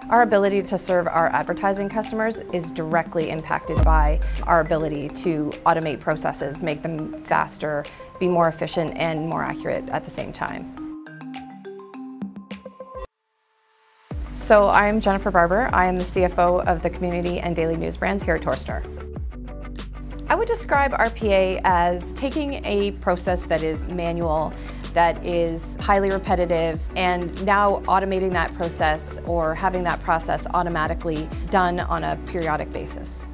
Our ability to serve our advertising customers is directly impacted by our ability to automate processes, make them faster, be more efficient and more accurate at the same time. So I'm Jennifer Barber. I am the CFO of the Community and Daily News brands here at Torstar. I would describe RPA as taking a process that is manual, that is highly repetitive, and now automating that process or having that process automatically done on a periodic basis.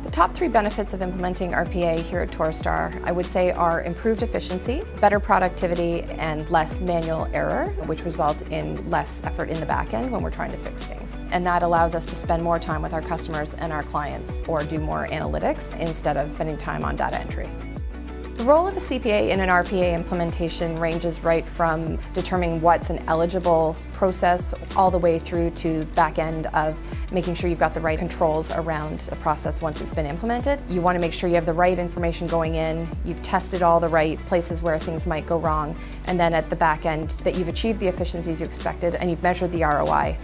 The top 3 benefits of implementing RPA here at Torstar, I would say, are improved efficiency, better productivity, and less manual error, which result in less effort in the back end when we're trying to fix things. And that allows us to spend more time with our customers and our clients, or do more analytics instead of spending time on data entry. The role of a CPA in an RPA implementation ranges right from determining what's an eligible process all the way through to back end of making sure you've got the right controls around the process once it's been implemented. You want to make sure you have the right information going in, you've tested all the right places where things might go wrong, and then at the back end that you've achieved the efficiencies you expected and you've measured the ROI.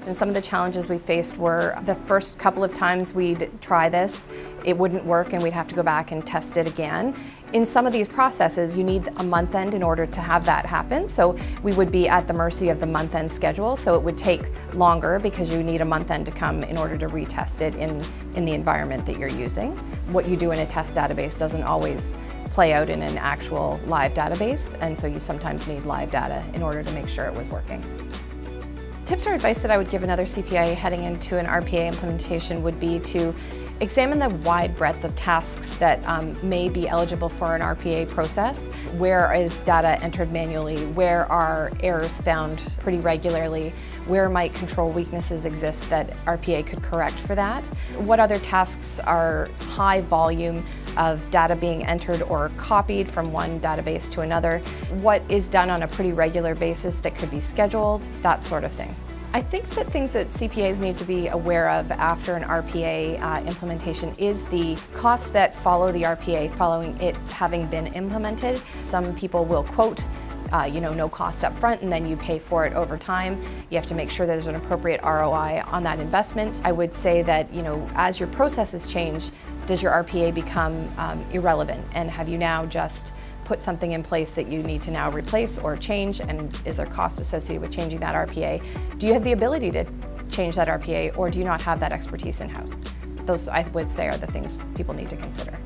And some of the challenges we faced were the first couple of times we'd try this, it wouldn't work and we'd have to go back and test it again. In some of these processes, you need a month end in order to have that happen. So we would be at the mercy of the month end schedule. So it would take longer because you need a month end to come in order to retest it in the environment that you're using. What you do in a test database doesn't always play out in an actual live database. And so you sometimes need live data in order to make sure it was working. Tips or advice that I would give another CPA heading into an RPA implementation would be to examine the wide breadth of tasks that may be eligible for an RPA process. Where is data entered manually? Where are errors found pretty regularly? Where might control weaknesses exist that RPA could correct for that? What other tasks are high volume of data being entered or copied from one database to another? What is done on a pretty regular basis that could be scheduled? That sort of thing. I think that things that CPAs need to be aware of after an RPA implementation is the costs that follow the RPA following it having been implemented. Some people will quote no cost up front and then you pay for it over time. You have to make sure there's an appropriate ROI on that investment. I would say that as your processes change, does your RPA become irrelevant, and have you now just put something in place that you need to now replace or change, and is there cost associated with changing that RPA? Do you have the ability to change that RPA, or do you not have that expertise in-house? Those, I would say, are the things people need to consider.